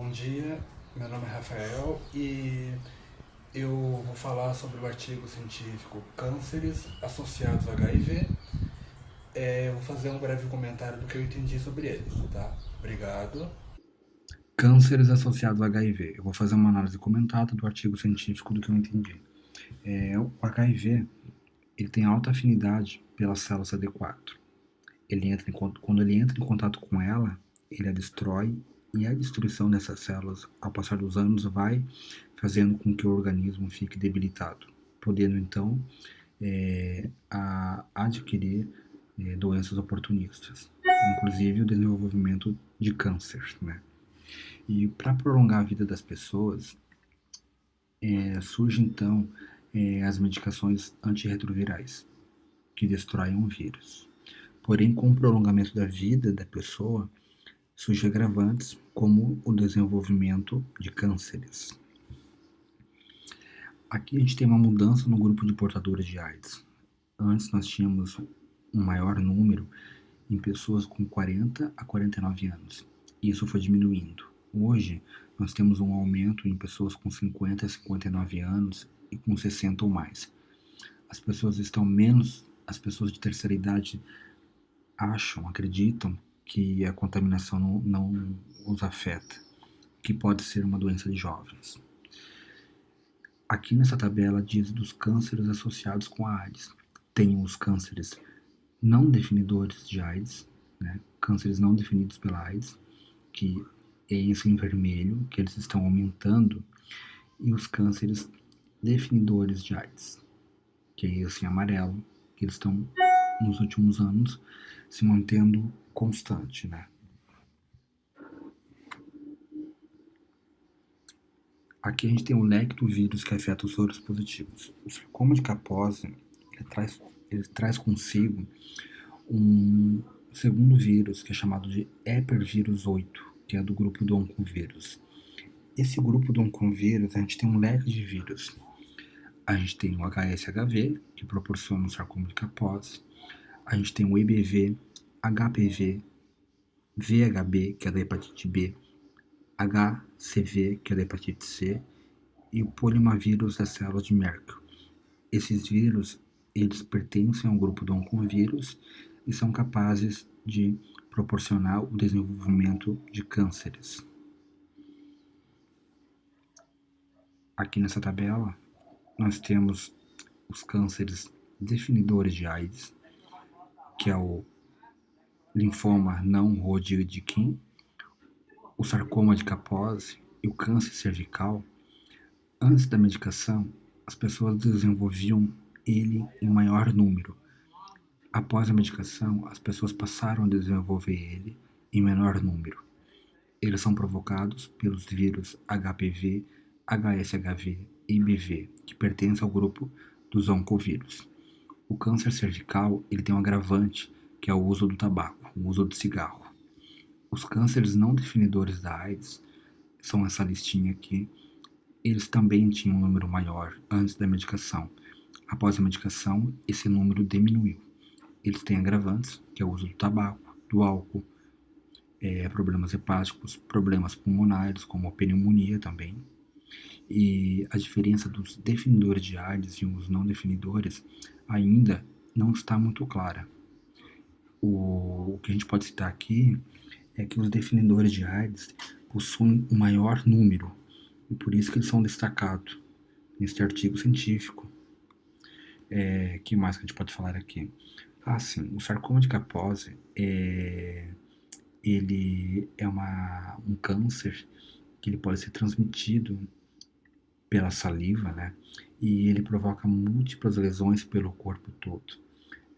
Bom dia, meu nome é Rafael e eu vou falar sobre o artigo científico Cânceres associados ao HIV. Eu vou fazer um breve comentário do que eu entendi sobre ele, tá? Obrigado. Cânceres associados ao HIV. Eu vou fazer uma análise comentada do artigo científico do que eu entendi. O HIV ele tem alta afinidade pela célula CD4. Quando ele entra em contato com ela, ele a destrói e a destruição dessas células, ao passar dos anos, vai fazendo com que o organismo fique debilitado, podendo então adquirir doenças oportunistas, inclusive o desenvolvimento de câncer, né? E para prolongar a vida das pessoas, surgem então as medicações antirretrovirais, que destroem o vírus. Porém, com o prolongamento da vida da pessoa, surgem agravantes como o desenvolvimento de cânceres. Aqui a gente tem uma mudança no grupo de portadores de AIDS. Antes nós tínhamos um maior número em pessoas com 40 a 49 anos. E isso foi diminuindo. Hoje nós temos um aumento em pessoas com 50 a 59 anos e com 60 ou mais. As pessoas de terceira idade acreditam que a contaminação não os afeta, que pode ser uma doença de jovens. Aqui nessa tabela diz dos cânceres associados com a AIDS. Tem os cânceres não definidores de AIDS, né? Cânceres não definidos pela AIDS, que é esse em vermelho, que eles estão aumentando, e os cânceres definidores de AIDS, que é esse em amarelo, que eles estão, nos últimos anos, se mantendo constante, né? Aqui a gente tem o leque do vírus que afeta os soros positivos. O sarcoma de Kaposi, ele traz consigo um segundo vírus, que é chamado de Herpesvírus 8, que é do grupo do oncovírus. Esse grupo do oncovírus, a gente tem um leque de vírus. A gente tem o HSHV, que proporciona o sarcoma de Kaposi. A gente tem o EBV, HPV, VHB, que é da hepatite B, HCV, que é da hepatite C, e o polimavírus das células de Merkel. Esses vírus, eles pertencem ao grupo do oncovírus e são capazes de proporcionar o desenvolvimento de cânceres. Aqui nessa tabela, nós temos os cânceres definidores de AIDS, que é o linfoma não Hodgkin, o sarcoma de Kaposi e o câncer cervical. Antes da medicação, as pessoas desenvolviam ele em maior número. Após a medicação, as pessoas passaram a desenvolver ele em menor número. Eles são provocados pelos vírus HPV, HSHV e IBV, que pertencem ao grupo dos oncovírus. O câncer cervical ele tem um agravante, que é o uso do tabaco, o uso do cigarro. Os cânceres não definidores da AIDS são essa listinha aqui. Eles também tinham um número maior antes da medicação. Após a medicação, esse número diminuiu. Eles têm agravantes, que é o uso do tabaco, do álcool, problemas hepáticos, problemas pulmonares, como a pneumonia também. E a diferença dos definidores de AIDS e os não definidores ainda não está muito clara. O que a gente pode citar aqui é que os definidores de AIDS possuem um maior número, e por isso que eles são destacados neste artigo científico. Que mais que a gente pode falar aqui? Sim, o sarcoma de Kaposi ele é um câncer que ele pode ser transmitido pela saliva, né? E ele provoca múltiplas lesões pelo corpo todo.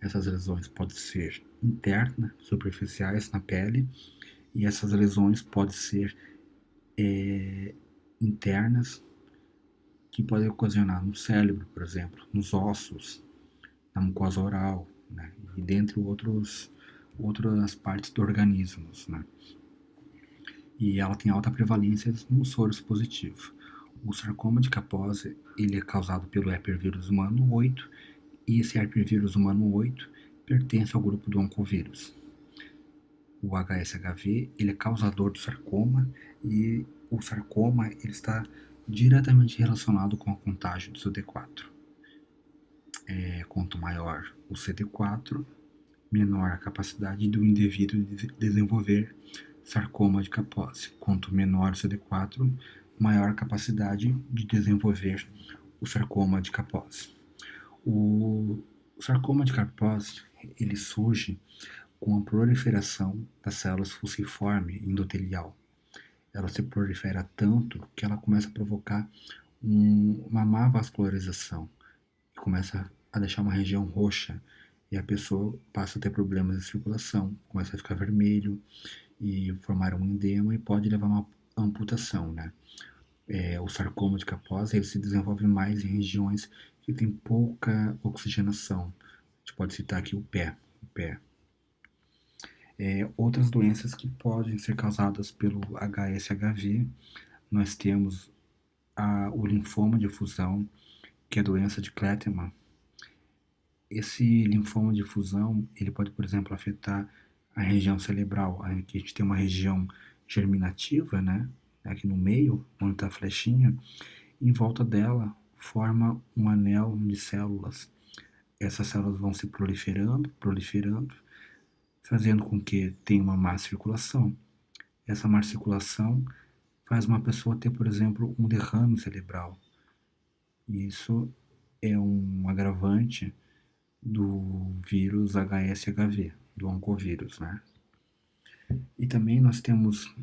Essas lesões podem ser internas, superficiais na pele, e essas lesões podem ser internas, que podem ocasionar no cérebro, por exemplo, nos ossos, na mucosa oral, né? E dentre outras partes do organismo, né? E ela tem alta prevalência nos soros positivos. O sarcoma de Kaposi ele é causado pelo herpesvírus humano 8, e esse herpesvírus humano 8 pertence ao grupo do oncovírus. O HSHV ele é causador do sarcoma e o sarcoma ele está diretamente relacionado com a contágio do CD4. Quanto maior o CD4, menor a capacidade do indivíduo de desenvolver sarcoma de Kaposi. Quanto menor o CD4, maior a capacidade de desenvolver o sarcoma de Kaposi. O sarcoma de Kaposi ele surge com a proliferação das células fusiforme endotelial. Ela se prolifera tanto que ela começa a provocar uma má vascularização, começa a deixar uma região roxa e a pessoa passa a ter problemas de circulação, começa a ficar vermelho e formar um edema e pode levar a uma amputação, né? O sarcoma de Kaposi ele se desenvolve mais em regiões que tem pouca oxigenação. A gente pode citar aqui o pé. Outras doenças que podem ser causadas pelo HSHV, nós temos o linfoma de fusão, que é a doença de Kletemann. Esse linfoma de fusão, ele pode, por exemplo, afetar a região cerebral. Aqui a gente tem uma região germinativa, né? Aqui no meio, onde está a flechinha, em volta dela forma um anel de células. Essas células vão se proliferando, fazendo com que tenha uma má circulação. Essa má circulação faz uma pessoa ter, por exemplo, um derrame cerebral. Isso é um agravante do vírus HSHV, do oncovírus, né? E também nós temos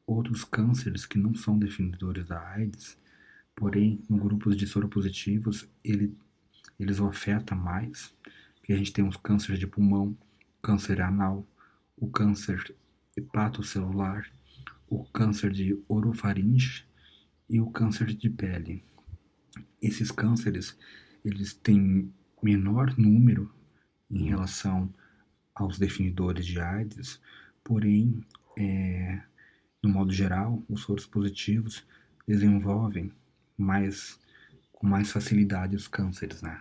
outros cânceres que não são definidores da AIDS, porém, no grupos de soropositivos, eles o afetam mais, que a gente tem os cânceres de pulmão, câncer anal, o câncer hepatocelular, o câncer de orofaringe e o câncer de pele. Esses cânceres, eles têm menor número em relação aos definidores de AIDS, porém, no modo geral, os soros positivos desenvolvem com mais facilidade os cânceres, né?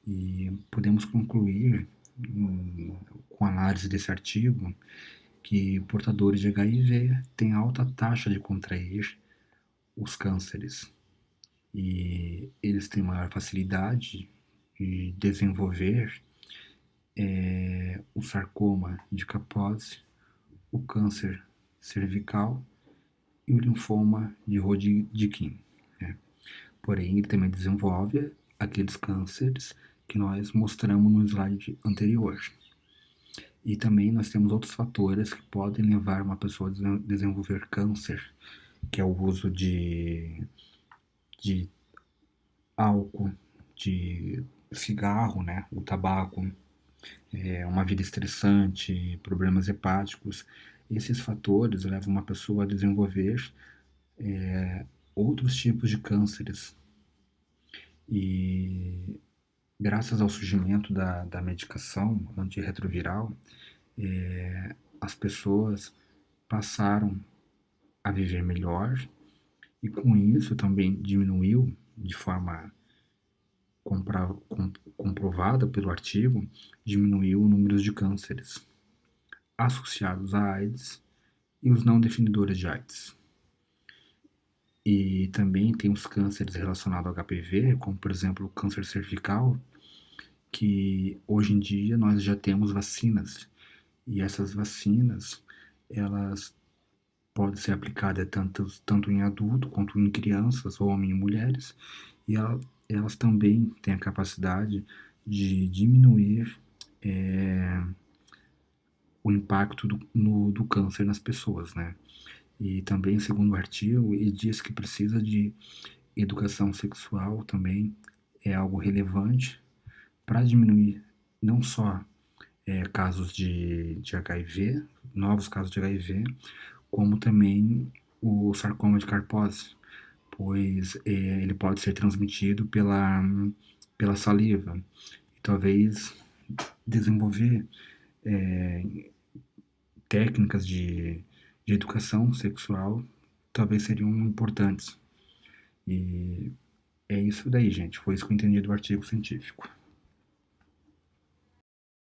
E podemos concluir com a análise desse artigo que portadores de HIV têm alta taxa de contrair os cânceres e eles têm maior facilidade de desenvolver o sarcoma de Kaposi, o câncer cervical e o linfoma de Hodgkin, né? Porém, ele também desenvolve aqueles cânceres que nós mostramos no slide anterior. E também nós temos outros fatores que podem levar uma pessoa a desenvolver câncer, que é o uso de álcool, de cigarro, né, o tabaco, uma vida estressante, problemas hepáticos. Esses fatores levam uma pessoa a desenvolver outros tipos de cânceres. E graças ao surgimento da medicação antirretroviral, as pessoas passaram a viver melhor e com isso também diminuiu de forma comprovada pelo artigo, diminuiu o número de cânceres associados à AIDS e os não definidores de AIDS. E também tem os cânceres relacionados ao HPV, como por exemplo o câncer cervical, que hoje em dia nós já temos vacinas. E essas vacinas, elas podem ser aplicadas tanto em adulto quanto em crianças ou em mulheres. E elas também têm a capacidade de diminuir o impacto do câncer nas pessoas, né? E também, segundo o artigo, ele diz que precisa de educação sexual também, é algo relevante para diminuir não só casos de HIV, novos casos de HIV, como também o sarcoma de Kaposi, pois ele pode ser transmitido pela saliva. E talvez desenvolver técnicas de educação sexual talvez seriam importantes. E é isso daí, gente. Foi isso que eu entendi do artigo científico.